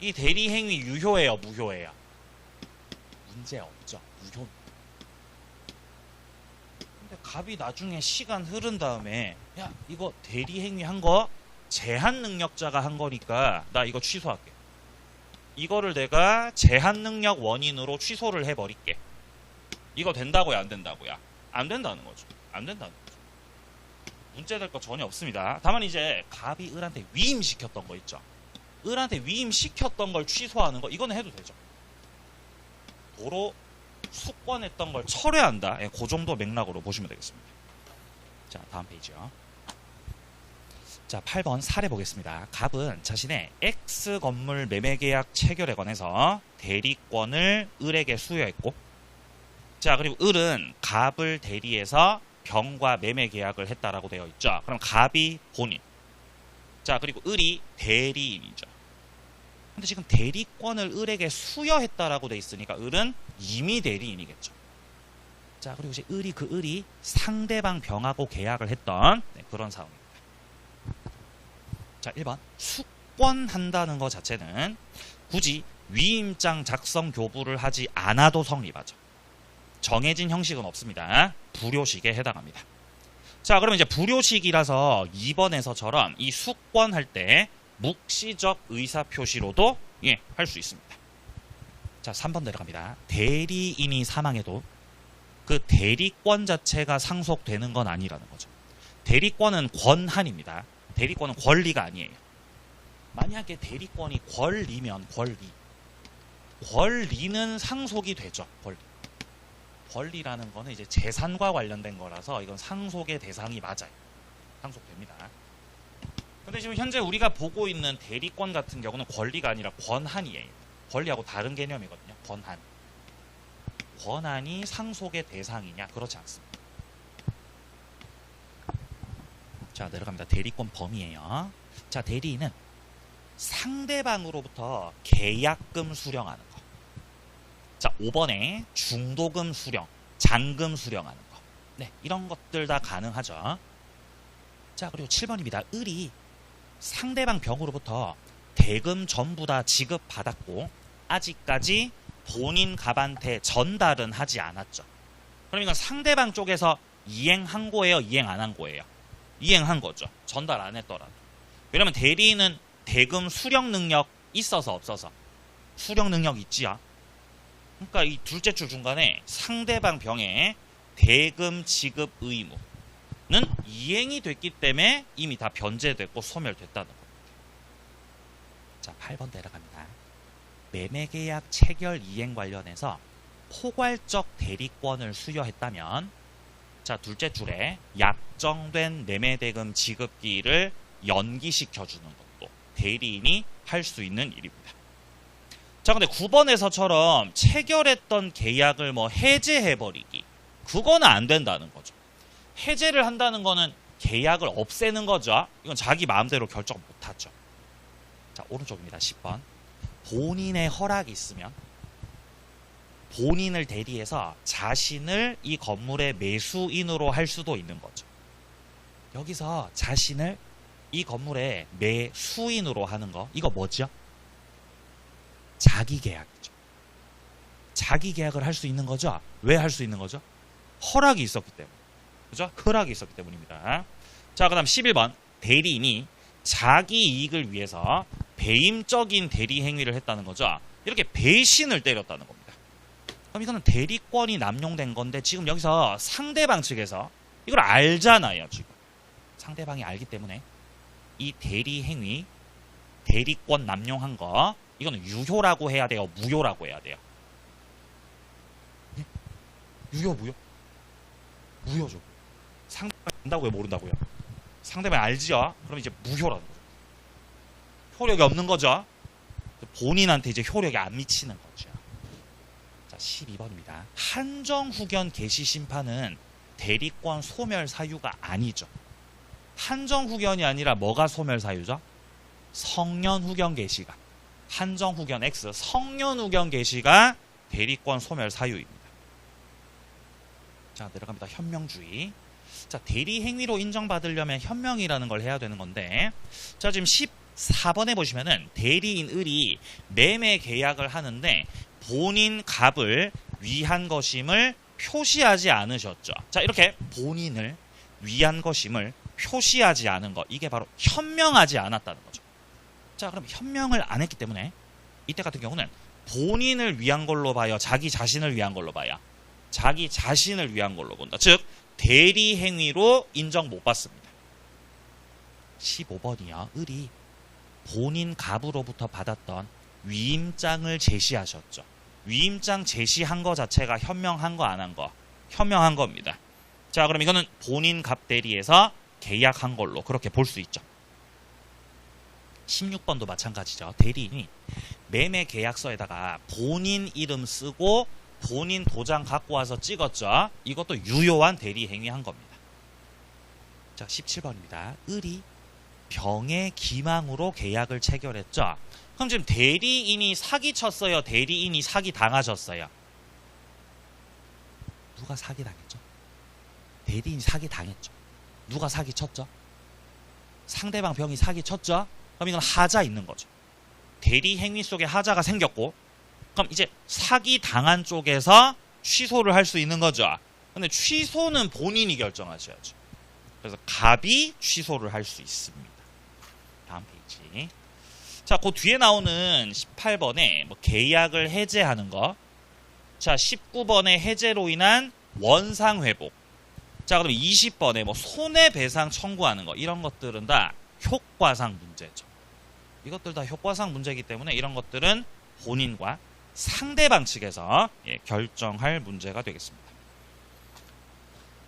이 대리 행위 유효해요, 무효해요? 문제 없죠. 무효입니다. 근데 갑이 나중에 시간 흐른 다음에 야, 이거 대리 행위 한 거 제한 능력자가 한 거니까 나 이거 취소할게. 이거를 내가 제한 능력 원인으로 취소를 해버릴게. 이거 된다고요, 안 된다고요? 안 된다는 거죠. 안 된다는 거죠. 문제될 거 전혀 없습니다. 다만 이제 갑이 을한테 위임시켰던 거 있죠. 을한테 위임시켰던 걸 취소하는 거, 이거는 해도 되죠. 도로 숙권했던 걸 철회한다. 예, 그 정도 맥락으로 보시면 되겠습니다. 자, 다음 페이지요. 자, 8번 사례 보겠습니다. 갑은 자신의 X 건물 매매 계약 체결에 관해서 대리권을 을에게 수여했고, 자, 그리고 을은 갑을 대리해서 병과 매매 계약을 했다라고 되어 있죠. 그럼 갑이 본인. 자, 그리고 을이 대리인이죠. 근데 지금 대리권을 을에게 수여했다라고 되어 있으니까 을은 이미 대리인이겠죠. 자, 그리고 이제 을이 상대방 병하고 계약을 했던 그런 상황입니다. 자, 1번 숙권한다는 것 자체는 굳이 위임장 작성 교부를 하지 않아도 성립하죠. 정해진 형식은 없습니다. 불효식에 해당합니다. 자, 그러면 이제 불효식이라서 2번에서처럼 이 숙권할 때 묵시적 의사표시로도 할 수 있습니다. 자, 3번 내려갑니다. 대리인이 사망해도 그 대리권 자체가 상속되는 건 아니라는 거죠. 대리권은 권한입니다. 대리권은 권리가 아니에요. 만약에 대리권이 권리면 권리는 상속이 되죠. 권리라는 거는 이제 재산과 관련된 거라서 이건 상속의 대상이 맞아요. 상속됩니다. 근데 지금 현재 우리가 보고 있는 대리권 같은 경우는 권리가 아니라 권한이에요. 권리하고 다른 개념이거든요. 권한이 상속의 대상이냐? 그렇지 않습니다. 자, 내려갑니다. 대리권 범위예요. 자, 대리인은 상대방으로부터 계약금 수령하는 거. 자, 5번에 중도금 수령, 잔금 수령하는 거. 네, 이런 것들 다 가능하죠. 자, 그리고 7번입니다. 을이 상대방 병으로부터 대금 전부 다 지급받았고 아직까지 본인 갑한테 전달은 하지 않았죠. 그럼 이건 상대방 쪽에서 이행한 거예요? 이행 안 한 거예요? 이행한 거죠. 전달 안 했더라도. 왜냐면 대리인은 대금 수령 능력 있어서 없어서? 수령 능력 있지야. 그러니까 이 둘째 줄 중간에 상대방 병의 대금 지급 의무는 이행이 됐기 때문에 이미 다 변제됐고 소멸됐다는 겁니다. 자, 8번 내려갑니다. 매매계약 체결 이행 관련해서 포괄적 대리권을 수여했다면, 자, 둘째 줄에 약정된 매매대금 지급기일을 연기시켜주는 것도 대리인이 할 수 있는 일입니다. 자, 근데 9번에서처럼 체결했던 계약을 뭐 해제해버리기. 그거는 안 된다는 거죠. 해제를 한다는 거는 계약을 없애는 거죠. 이건 자기 마음대로 결정 못하죠. 자, 오른쪽입니다. 10번. 본인의 허락이 있으면 본인을 대리해서 자신을 이 건물의 매수인으로 할 수도 있는 거죠. 여기서 자신을 이 건물의 매수인으로 하는 거, 이거 뭐죠? 자기 계약이죠. 자기 계약을 할 수 있는 거죠. 왜 할 수 있는 거죠? 허락이 있었기 때문에. 그죠? 허락이 있었기 때문입니다. 자, 그 다음 11번. 대리인이 자기 이익을 위해서 배임적인 대리 행위를 했다는 거죠. 이렇게 배신을 때렸다는 겁니다. 그럼 이거는 대리권이 남용된 건데 지금 여기서 상대방 측에서 이걸 알잖아요. 지금 상대방이 알기 때문에 이 대리 행위, 대리권 남용한 거, 이거는 유효라고 해야 돼요? 무효라고 해야 돼요? 예? 유효, 무효? 무효죠. 상대방이 안다고 왜 모른다고요? 상대방이 알지요? 그럼 이제 무효라는 거죠. 효력이 없는 거죠. 본인한테 이제 효력이 안 미치는 거죠. 자, 12번입니다. 한정후견 개시 심판은 대리권 소멸 사유가 아니죠. 한정후견이 아니라 뭐가 소멸 사유죠? 성년후견 개시가. 한정후견 X, 성년후견 개시가 대리권 소멸 사유입니다. 자, 내려갑니다. 현명주의. 자, 대리 행위로 인정받으려면 현명이라는 걸 해야 되는 건데, 자, 지금 14번에 보시면은 대리인 을이 매매 계약을 하는데 본인 갑을 위한 것임을 표시하지 않으셨죠. 자, 이렇게 본인을 위한 것임을 표시하지 않은 것, 이게 바로 현명하지 않았다는 거죠. 자, 그럼 현명을 안 했기 때문에 이때 같은 경우는 본인을 위한 걸로 봐요, 자기 자신을 위한 걸로 봐요? 자기 자신을 위한 걸로 본다. 즉 대리 행위로 인정 못 받습니다. 15번이요. 을이 본인 갑으로부터 받았던 위임장을 제시하셨죠. 위임장 제시한 거 자체가 현명한 거 안 한 거? 현명한 겁니다. 자, 그럼 이거는 본인 갑 대리에서 계약한 걸로 그렇게 볼 수 있죠. 16번도 마찬가지죠. 대리인이 매매 계약서에다가 본인 이름 쓰고 본인 도장 갖고 와서 찍었죠. 이것도 유효한 대리 행위한 겁니다. 자, 17번입니다. 을이 병의 기망으로 계약을 체결했죠. 그럼 지금 대리인이 사기 쳤어요? 대리인이 사기 당하셨어요? 누가 사기 당했죠? 대리인이 사기 당했죠. 누가 사기 쳤죠? 상대방 병이 사기 쳤죠? 그럼 이건 하자 있는 거죠. 대리 행위 속에 하자가 생겼고, 그럼 이제 사기 당한 쪽에서 취소를 할 수 있는 거죠. 근데 취소는 본인이 결정하셔야죠. 그래서 갑이 취소를 할 수 있습니다. 다음 페이지. 자, 그 뒤에 나오는 18번에 뭐 계약을 해제하는 거. 자, 19번에 해제로 인한 원상 회복. 자, 그럼 20번에 뭐 손해배상 청구하는 거. 이런 것들은 다 효과상 문제죠. 이것들 다 효과상 문제이기 때문에 이런 것들은 본인과 상대방 측에서 결정할 문제가 되겠습니다.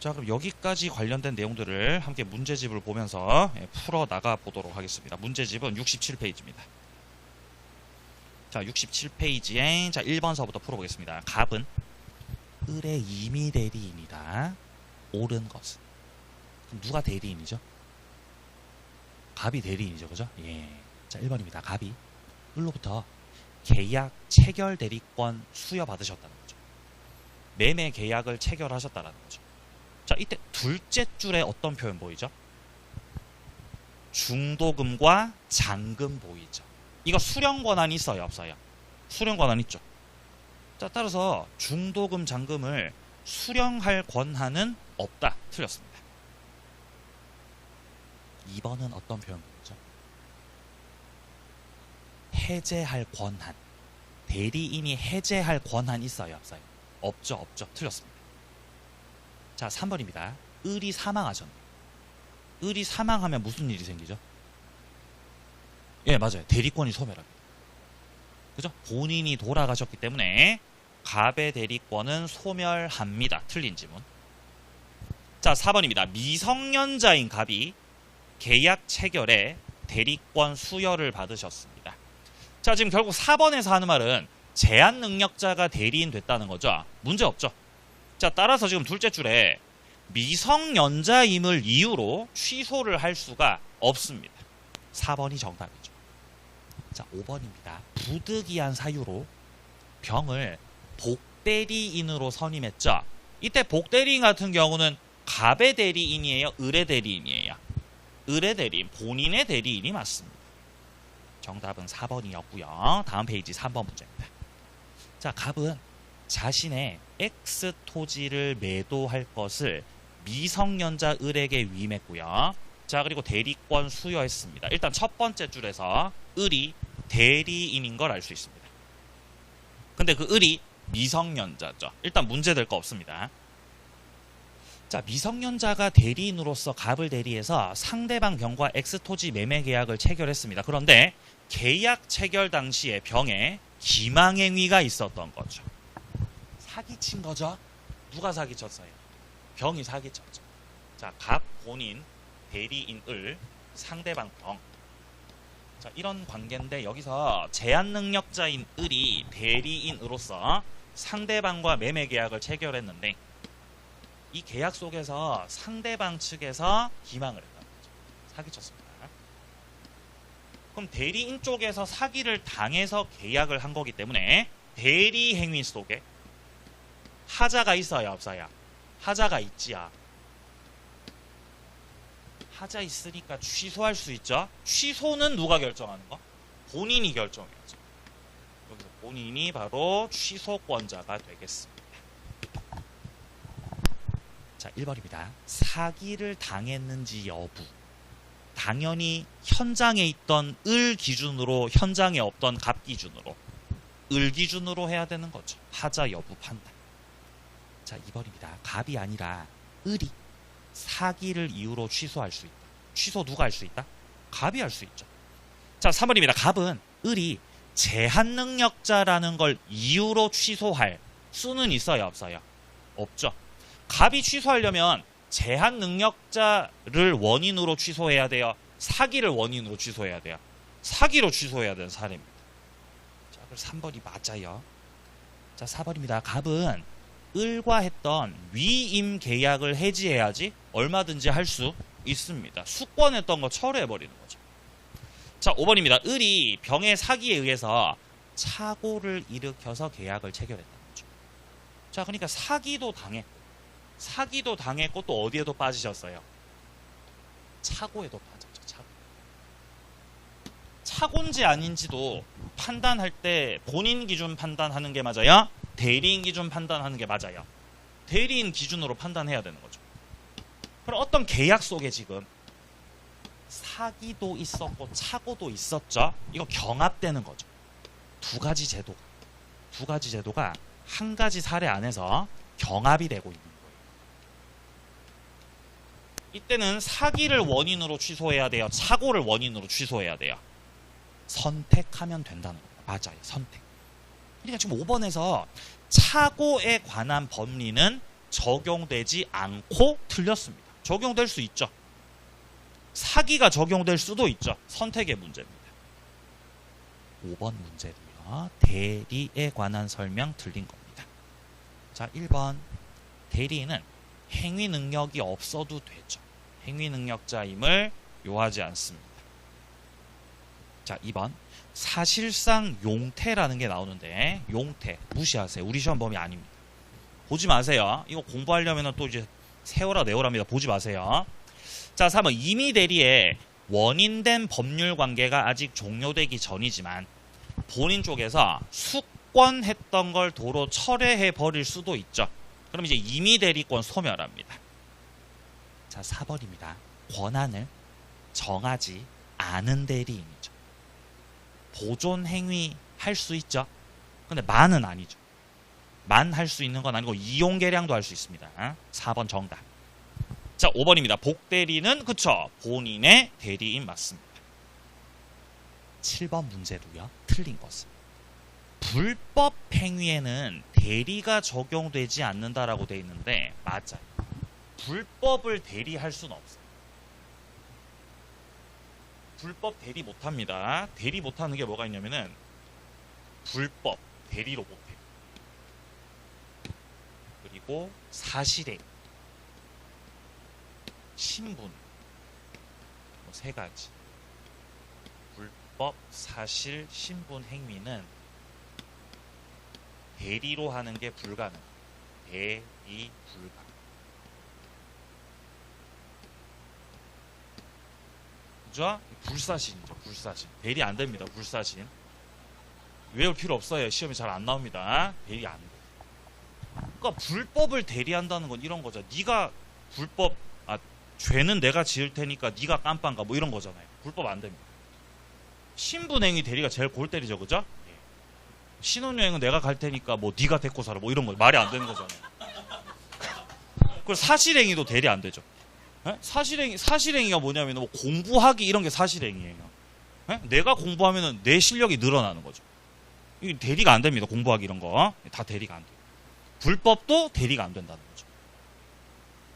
자, 그럼 여기까지 관련된 내용들을 함께 문제집을 보면서 풀어 나가 보도록 하겠습니다. 문제집은 67페이지입니다. 자, 67페이지에 자 1번서부터 풀어보겠습니다. 갑은 을의 임의 대리인이다. 옳은 것은. 그럼 누가 대리인이죠? 갑이 대리인이죠. 그죠? 예. 자, 1번입니다. 갑이 을로부터 계약 체결 대리권 수여받으셨다는 거죠. 매매 계약을 체결하셨다는 거죠. 자, 이때 둘째 줄에 어떤 표현 보이죠? 중도금과 잔금 보이죠. 이거 수령 권한이 있어요, 없어요? 수령 권한 있죠. 자, 따라서 중도금, 잔금을 수령할 권한은 없다. 틀렸습니다. 2번은 어떤 표현 보이죠? 해제할 권한. 대리인이 해제할 권한 있어요, 없어요? 없죠, 없죠. 틀렸습니다. 자, 3번입니다. 을이 사망하셨네. 을이 사망하면 무슨 일이 생기죠? 예, 맞아요. 대리권이 소멸합니다. 그죠? 본인이 돌아가셨기 때문에 갑의 대리권은 소멸합니다. 틀린 지문. 자, 4번입니다. 미성년자인 갑이 계약 체결에 대리권 수여를 받으셨습니다. 자, 지금 결국 4번에서 하는 말은 제한 능력자가 대리인 됐다는 거죠. 문제 없죠. 자, 따라서 지금 둘째 줄에 미성년자임을 이유로 취소를 할 수가 없습니다. 4번이 정답이죠. 자, 5번입니다. 부득이한 사유로 병을 복대리인으로 선임했죠. 이때 복대리인 같은 경우는 갑의 대리인이에요? 을의 대리인이에요? 을의 대리인, 본인의 대리인이 맞습니다. 정답은 4번이었고요. 다음 페이지 3번 문제입니다. 자, 갑은 자신의 X 토지를 매도할 것을 미성년자 을에게 위임했고요. 자, 그리고 대리권 수여했습니다. 일단 첫 번째 줄에서 을이 대리인인 걸 알 수 있습니다. 근데 그 을이 미성년자죠. 일단 문제될 거 없습니다. 자, 미성년자가 대리인으로서 갑을 대리해서 상대방 병과 X토지 매매 계약을 체결했습니다. 그런데 계약 체결 당시에 병에 기망행위가 있었던 거죠. 사기친 거죠. 누가 사기쳤어요? 병이 사기쳤죠. 자, 갑 본인, 대리인 을, 상대방 병. 자, 이런 관계인데 여기서 제한 능력자인 을이 대리인으로서 상대방과 매매 계약을 체결했는데 이 계약 속에서 상대방 측에서 기망을 했다는 거죠. 사기쳤습니다. 그럼 대리인 쪽에서 사기를 당해서 계약을 한 거기 때문에 대리 행위 속에 하자가 있어야 없어야? 하자가 있지야. 하자 있으니까 취소할 수 있죠. 취소는 누가 결정하는 거? 본인이 결정해야죠. 여기서 본인이 바로 취소권자가 되겠습니다. 자, 1번입니다. 사기를 당했는지 여부. 당연히 현장에 있던 을 기준으로, 현장에 없던 갑 기준으로, 을 기준으로 해야 되는 거죠. 하자 여부 판단. 자, 2번입니다. 갑이 아니라 을이 사기를 이유로 취소할 수 있다. 취소 누가 할 수 있다? 갑이 할 수 있죠. 자, 3번입니다. 갑은 을이 제한 능력자라는 걸 이유로 취소할 수는 있어요, 없어요? 없죠. 갑이 취소하려면 제한 능력자를 원인으로 취소해야 돼요? 사기를 원인으로 취소해야 돼요? 사기로 취소해야 되는 사례입니다. 자, 그래서 3번이 맞아요. 자, 4번입니다. 갑은 을과 했던 위임 계약을 해지해야지 얼마든지 할 수 있습니다. 수권했던 거 철회해버리는 거죠. 자, 5번입니다. 을이 병의 사기에 의해서 착오를 일으켜서 계약을 체결했다는 거죠. 자, 그러니까 사기도 당했고 또 어디에도 빠지셨어요? 착오에도 빠졌죠. 착오. 착오인지 아닌지도 판단할 때 본인 기준 판단하는 게 맞아요? 대리인 기준 판단하는 게 맞아요? 대리인 기준으로 판단해야 되는 거죠. 그럼 어떤 계약 속에 지금 사기도 있었고 착오도 있었죠. 이거 경합되는 거죠. 두 가지 제도가 한 가지 사례 안에서 경합이 되고 있는 거예요. 이때는 사기를 원인으로 취소해야 돼요? 착오를 원인으로 취소해야 돼요? 선택하면 된다는 거예요. 맞아요. 선택. 그러니까 지금 5번에서 착오에 관한 법리는 적용되지 않고 틀렸습니다. 적용될 수 있죠. 사기가 적용될 수도 있죠. 선택의 문제입니다. 5번 문제도요. 대리에 관한 설명 틀린 겁니다. 자, 1번. 대리인은 행위 능력이 없어도 되죠. 행위 능력자임을 요하지 않습니다. 자, 2번. 사실상 용태라는 게 나오는데 용태 무시하세요. 우리 시험 범위 아닙니다. 보지 마세요. 이거 공부하려면 또 이제 세워라 내워라입니다. 보지 마세요. 자, 3번. 임의 대리에 원인된 법률 관계가 아직 종료되기 전이지만 본인 쪽에서 수권했던 걸 도로 철회해 버릴 수도 있죠. 그럼 이제 임의 대리권 소멸합니다. 자, 4번입니다. 권한을 정하지 않은 대리인이죠. 보존 행위 할 수 있죠. 근데 만은 아니죠. 만 할 수 있는 건 아니고 이용 계량도 할 수 있습니다. 4번 정답. 자, 5번입니다. 복대리는 그쵸. 본인의 대리인 맞습니다. 7번 문제도요. 틀린 것은 불법 행위에는 대리가 적용되지 않는다라고 돼 있는데 맞아요. 불법을 대리할 수는 없어요. 불법 대리 못합니다. 대리 못하는 게 뭐가 있냐면은 불법 대리로 못해요. 그리고 사실행, 신분, 세 가지. 불법, 사실, 신분 행위는 대리로 하는 게 불가능. 대리 불가. 그죠? 불사신이죠. 불사신. 대리 안 됩니다. 불사신. 외울 필요 없어요. 시험이 잘 안 나옵니다. 대리 안 돼. 그러니까 불법을 대리한다는 건 이런 거죠. 네가 불법, 죄는 내가 지을 테니까 네가 깜빵가 뭐 이런 거잖아요. 불법 안 됩니다. 신분행위 대리가 제일 골 때리죠. 그죠? 신혼여행은 내가 갈 테니까 뭐 네가 데리고 살아 뭐 이런 거 말이 안 되는 거잖아요. 그리고 사실행위도 대리 안 되죠. 사실행위가 뭐냐면 뭐 공부하기 이런 게 사실행위예요. 내가 공부하면은 내 실력이 늘어나는 거죠. 이게 대리가 안 됩니다. 공부하기 이런 거 다 대리가 안 돼요. 불법도 대리가 안 된다는 거죠.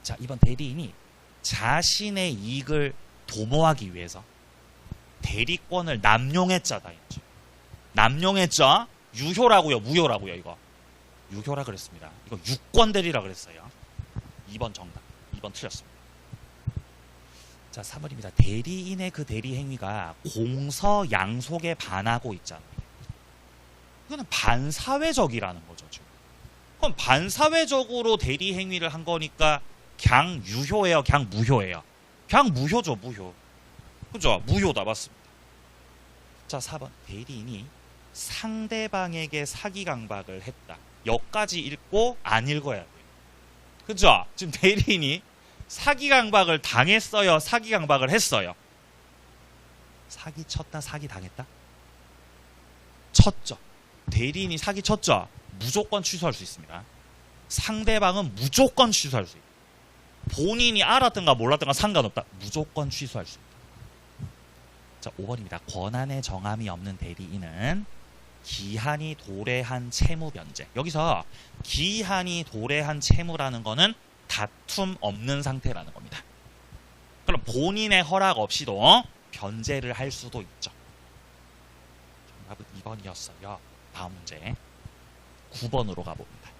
자, 이번 대리인이 자신의 이익을 도모하기 위해서 대리권을 남용했자다. 남용했자. 유효라고요, 무효라고요, 이거. 유효라 그랬습니다. 이거 유권 대리라 그랬어요. 2번 정답. 2번 틀렸습니다. 자, 3번입니다. 대리인의 그 대리 행위가 공서 양속에 반하고 있잖아요. 이거는 반사회적이라는 거죠, 지금. 그럼 반사회적으로 대리 행위를 한 거니까 그냥 유효예요, 그냥 무효예요? 그냥 무효죠, 무효. 그죠? 무효다, 맞습니다. 자, 4번. 대리인이 상대방에게 사기 강박을 했다. 여기까지 읽고 안 읽어야 돼요. 그죠? 지금 대리인이 사기 강박을 당했어요, 사기 강박을 했어요? 사기 쳤다, 사기 당했다? 쳤죠. 대리인이 사기 쳤죠. 무조건 취소할 수 있습니다. 상대방은 무조건 취소할 수 있다. 본인이 알았든가 몰랐든가 상관없다. 무조건 취소할 수 있다. 자, 5번입니다. 권한의 정함이 없는 대리인은 기한이 도래한 채무 변제. 여기서 기한이 도래한 채무라는 거는 다툼 없는 상태라는 겁니다. 그럼 본인의 허락 없이도 변제를 할 수도 있죠. 정답은 2번이었어요. 다음 문제 9번으로 가봅니다.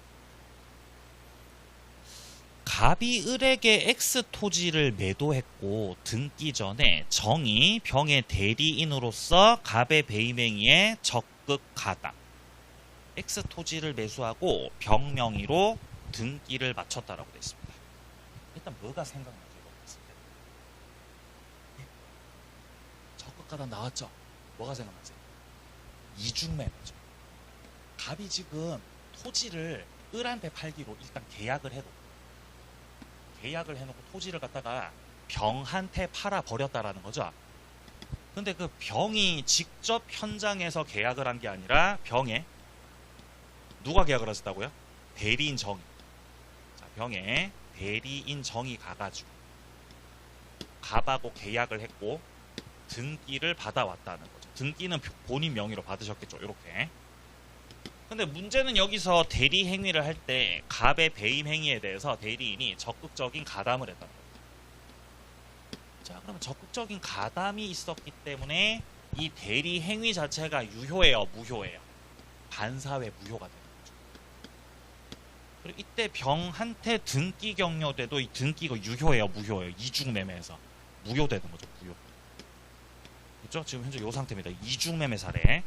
갑이 을에게 X 토지를 매도했고 등기 전에 정이 병의 대리인으로서 갑의 배임행위에 적극 가담. X 토지를 매수하고 병 명의로 등기를 마쳤다라고 되어 있습니다. 일단 뭐가 생각나죠? 적극 가담 나왔죠? 뭐가 생각나세요? 이중매매죠. 갑이 지금 토지를 을한테 팔기로 일단 계약을 해놓고 토지를 갖다가 병한테 팔아버렸다라는 거죠. 근데 그 병이 직접 현장에서 계약을 한 게 아니라 병에 누가 계약을 하셨다고요? 대리인 정이. 자, 병에 대리인 정이 가가지고 갑하고 계약을 했고 등기를 받아왔다는 거죠. 등기는 본인 명의로 받으셨겠죠. 이렇게. 근데 문제는 여기서 대리 행위를 할 때 갑의 배임 행위에 대해서 대리인이 적극적인 가담을 했다는 거예요. 자, 그러면 적극적인 가담이 있었기 때문에 이 대리 행위 자체가 유효해요, 무효해요? 반사회 무효가 되는 거죠. 그리고 이때 병한테 등기 경료돼도 이 등기가 유효해요, 무효해요? 이중매매에서 무효되는 거죠, 무효. 그렇죠? 지금 현재 이 상태입니다. 이중매매 사례.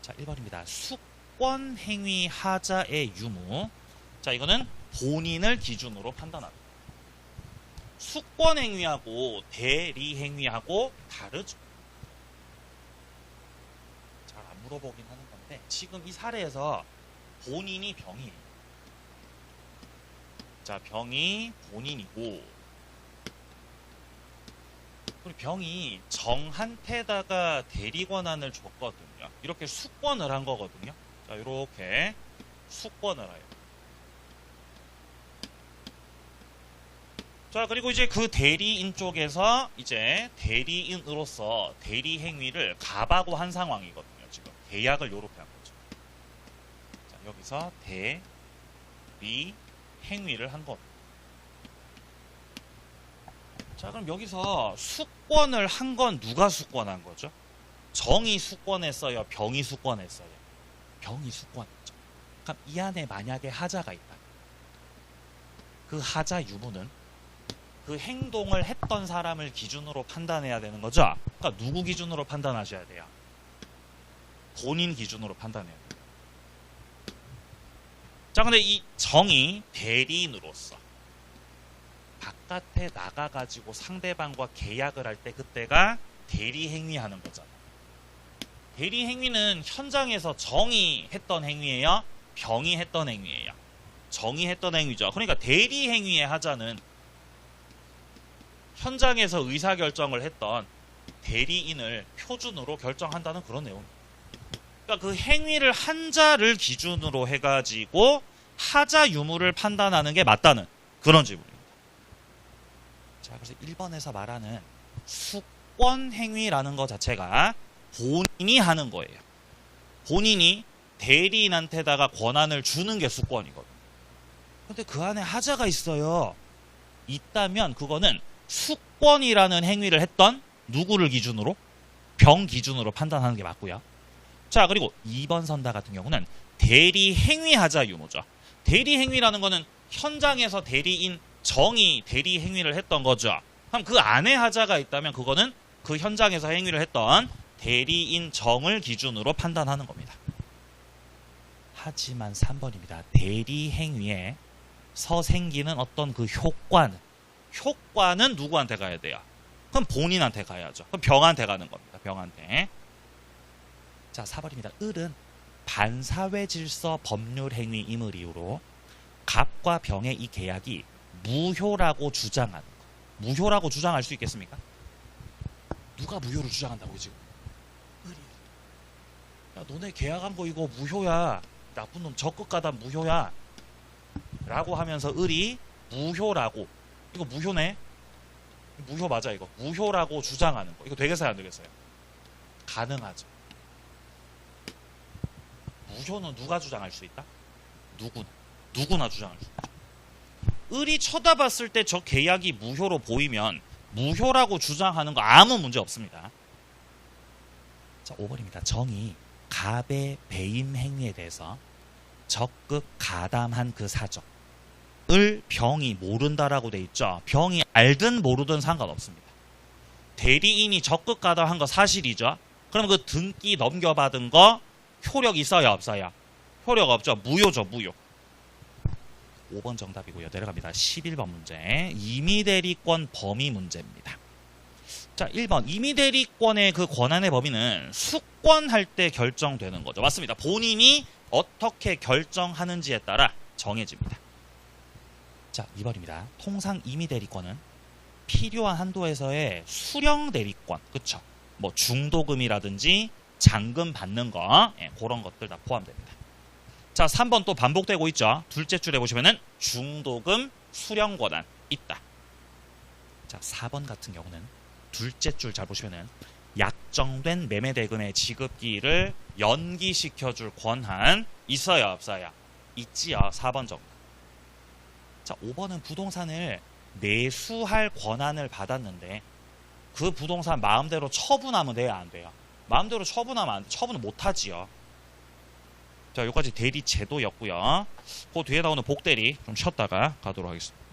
자, 1번입니다. 수권 행위 하자의 유무. 자, 이거는 본인을 기준으로 판단합니다. 수권 행위하고 대리 행위하고 다르죠. 잘 안 물어보긴 하는 건데 지금 이 사례에서 본인이 병이에요. 자, 병이 본인이고 그리고 병이 정한테다가 대리 권한을 줬거든요. 이렇게 수권을 한 거거든요. 자, 이렇게 수권을 해요. 자, 그리고 이제 그 대리인 쪽에서 이제 대리인으로서 대리 행위를 갑하고 한 상황이거든요. 지금 계약을 요렇게 한 거죠. 자, 여기서 대리 행위를 한 겁니다. 자, 그럼 여기서 수권을 한 건 누가 수권한 거죠? 정이 수권했어요? 병이 수권했어요? 병이 수권이죠. 그럼 이 안에 만약에 하자가 있다. 그 하자 유무는 그 행동을 했던 사람을 기준으로 판단해야 되는 거죠. 그러니까 누구 기준으로 판단하셔야 돼요? 본인 기준으로 판단해야 돼요. 자, 근데 이 정이 대리인으로서 바깥에 나가가지고 상대방과 계약을 할 때 그때가 대리행위 하는 거잖아요. 대리행위는 현장에서 정이 했던 행위예요? 병이 했던 행위예요? 정이 했던 행위죠. 그러니까 대리행위의 하자는 현장에서 의사결정을 했던 대리인을 표준으로 결정한다는 그런 내용입니다. 그러니까 그 행위를 한 자를 기준으로 해가지고 하자 유무를 판단하는 게 맞다는 그런 질문입니다. 자, 그래서 1번에서 말하는 수권 행위라는 것 자체가 본인이 하는 거예요. 본인이 대리인한테다가 권한을 주는 게 수권이거든요. 근데 그 안에 하자가 있어요. 있다면 그거는 수권이라는 행위를 했던 누구를 기준으로? 병 기준으로 판단하는 게 맞고요. 자, 그리고 2번 선다 같은 경우는 대리 행위 하자 유무죠. 대리 행위라는 거는 현장에서 대리인 정이 대리 행위를 했던 거죠. 그럼 그 안에 하자가 있다면 그거는 그 현장에서 행위를 했던 대리인 정을 기준으로 판단하는 겁니다. 하지만 3번입니다. 대리 행위에서 생기는 어떤 그 효과는 누구한테 가야 돼요? 그럼 본인한테 가야죠. 그럼 병한테 가는 겁니다. 병한테. 자, 4번입니다. 을은 반사회 질서 법률 행위임을 이유로 갑과 병의 이 계약이 무효라고 주장하는 거. 무효라고 주장할 수 있겠습니까? 누가 무효를 주장한다고 지금? 을이. 야, 너네 계약한 거 이거 무효야. 나쁜 놈 적극 가다 무효야. 라고 하면서 을이 무효라고. 이거 무효네? 무효 맞아 이거. 무효라고 주장하는 거. 이거 되겠어요 안 되겠어요? 가능하죠. 무효는 누가 주장할 수 있다? 누구나 주장할 수 있다. 을이 쳐다봤을 때 저 계약이 무효로 보이면 무효라고 주장하는 거 아무 문제 없습니다. 자, 5번입니다. 정이 갑의 배임 행위에 대해서 적극 가담한 그 사정을 병이 모른다라고 돼 있죠. 병이 알든 모르든 상관없습니다. 대리인이 적극 가담한 거 사실이죠. 그럼 그 등기 넘겨받은 거 효력 있어요 없어요? 효력 없죠. 무효죠. 무효. 5번 정답이고요. 내려갑니다. 11번 문제. 임의대리권 범위 문제입니다. 자, 1번. 임의대리권의 그 권한의 범위는 수권할 때 결정되는 거죠. 맞습니다. 본인이 어떻게 결정하는지에 따라 정해집니다. 자, 2번입니다. 통상 임의대리권은 필요한 한도에서의 수령대리권. 그쵸? 뭐 중도금이라든지 잔금 받는 거, 그런 것들 다 포함됩니다. 자, 3번 또 반복되고 있죠. 둘째 줄에 보시면은 중도금 수령 권한 있다. 자, 4번 같은 경우는 둘째 줄 잘 보시면은 약정된 매매대금의 지급기일을 연기시켜줄 권한 있어요 없어요? 있지요. 4번 정도. 자, 5번은 부동산을 매수할 권한을 받았는데 그 부동산 마음대로 처분하면 돼야 안 돼요? 마음대로 처분하면 안 돼. 처분은 못하지요. 자, 여기까지 대리 제도였고요. 그 뒤에 나오는 복대리 좀 쉬었다가 가도록 하겠습니다.